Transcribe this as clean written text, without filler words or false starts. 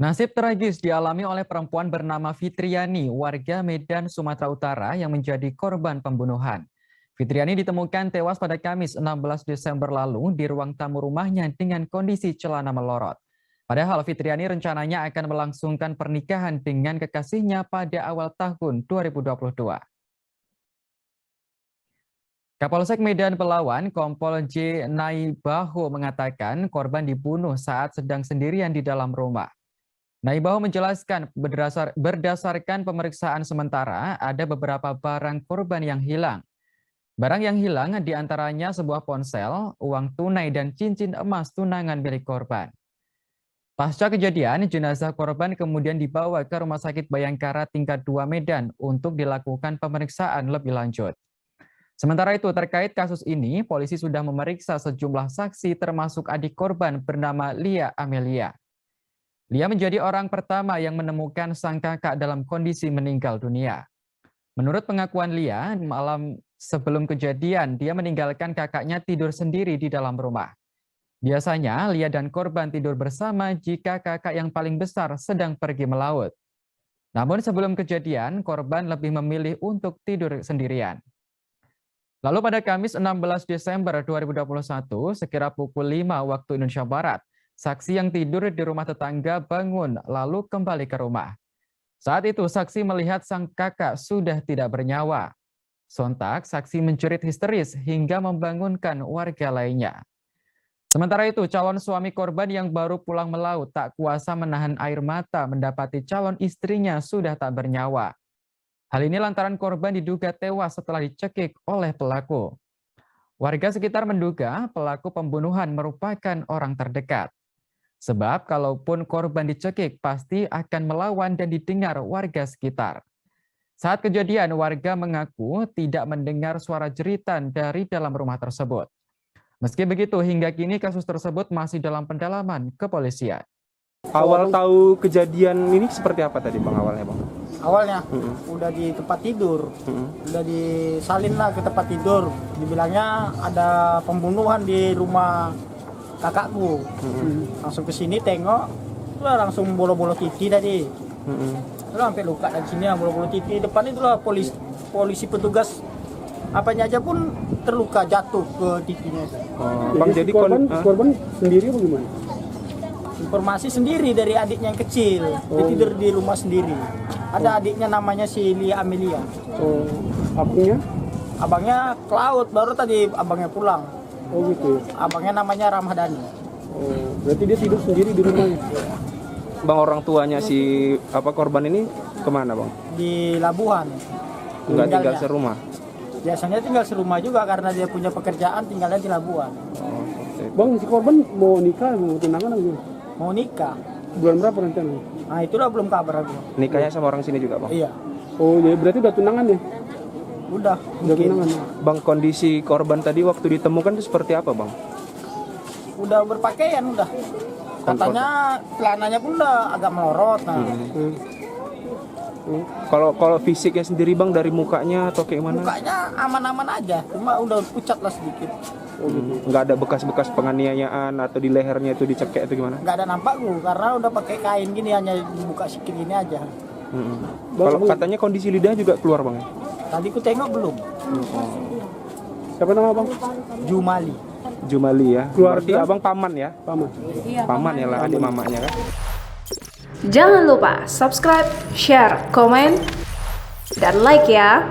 Nasib tragis dialami oleh perempuan bernama Fitriani, warga Medan, Sumatera Utara yang menjadi korban pembunuhan. Fitriani ditemukan tewas pada Kamis 16 Desember lalu di ruang tamu rumahnya dengan kondisi celana melorot. Padahal Fitriani rencananya akan melangsungkan pernikahan dengan kekasihnya pada awal tahun 2022. Kapolsek Medan Pelawan, Kompol J. Naibaho mengatakan korban dibunuh saat sedang sendirian di dalam rumah. Naibaho menjelaskan berdasarkan pemeriksaan sementara ada beberapa barang korban yang hilang. Barang yang hilang diantaranya sebuah ponsel, uang tunai dan cincin emas tunangan milik korban. Pasca kejadian, jenazah korban kemudian dibawa ke Rumah Sakit Bayangkara tingkat 2 Medan untuk dilakukan pemeriksaan lebih lanjut. Sementara itu terkait kasus ini, polisi sudah memeriksa sejumlah saksi termasuk adik korban bernama Lia Amelia. Lia menjadi orang pertama yang menemukan sang kakak dalam kondisi meninggal dunia. Menurut pengakuan Lia, malam sebelum kejadian, dia meninggalkan kakaknya tidur sendiri di dalam rumah. Biasanya, Lia dan korban tidur bersama jika kakak yang paling besar sedang pergi melaut. Namun sebelum kejadian, korban lebih memilih untuk tidur sendirian. Lalu pada Kamis 16 Desember 2021, sekira pukul 5 waktu Indonesia Barat, saksi yang tidur di rumah tetangga bangun lalu kembali ke rumah. Saat itu saksi melihat sang kakak sudah tidak bernyawa. Sontak saksi menjerit histeris hingga membangunkan warga lainnya. Sementara itu calon suami korban yang baru pulang melaut tak kuasa menahan air mata mendapati calon istrinya sudah tak bernyawa. Hal ini lantaran korban diduga tewas setelah dicekik oleh pelaku. Warga sekitar menduga pelaku pembunuhan merupakan orang terdekat. Sebab kalaupun korban dicekik pasti akan melawan dan didengar warga sekitar. Saat kejadian warga mengaku tidak mendengar suara jeritan dari dalam rumah tersebut. Meski begitu hingga kini kasus tersebut masih dalam pendalaman kepolisian. Awal tahu kejadian ini seperti apa tadi Bang awalnya Bang? Awalnya udah di tempat tidur, udah disalin lah ke tempat tidur. Dibilangnya ada pembunuhan di rumah kakakku. Langsung ke sini tengok, udah langsung bolo-bolo titi tadi. Udah sampai luka dari sini bolo-bolo titi. Depan itulah polisi petugas apanya aja pun terluka jatuh ke titiknya. Bang jadi korban sendiri apa gimana? Informasi sendiri dari adiknya yang kecil. Dia tidur di rumah sendiri. Ada adiknya namanya si Lia Amelia. Abangnya ke laut, baru tadi abangnya pulang. Oh gitu. Abangnya namanya Ramadhani. Oh, berarti dia tidur sendiri di rumahnya. Bang orang tuanya si korban ini kemana Bang? Di Labuhan. Enggak tinggal serumah? Biasanya tinggal serumah juga karena dia punya pekerjaan tinggalnya di Labuhan. Bang, si korban mau nikah, mau tunangan apa? Mau nikah. Bulan berapa rencananya? Nah itulah belum kabar aku. Nikahnya sama orang sini juga Bang? Iya. Oh jadi berarti udah tunangan ya? Udah tunangan. Bang kondisi korban tadi waktu ditemukan itu seperti apa Bang? Udah berpakaian udah. Katanya celananya pun udah agak melorot. Nah. Kalau fisiknya sendiri Bang dari mukanya atau kayak mana? Mukanya aman-aman aja, cuma udah pucat lah sedikit. Nggak ada bekas-bekas penganiayaan atau di lehernya itu dicekek atau gimana? Nggak ada nampak karena udah pakai kain gini, hanya dibuka sedikit gini aja. Kalau katanya kondisi lidah juga keluar Bang? Tadi ku tengok belum. Siapa nama Bang? Jumali. Jumali ya. Berarti Abang paman ya? Paman. Iya, paman ya lah adik mamanya kan. Jangan lupa subscribe, share, komen, dan like ya.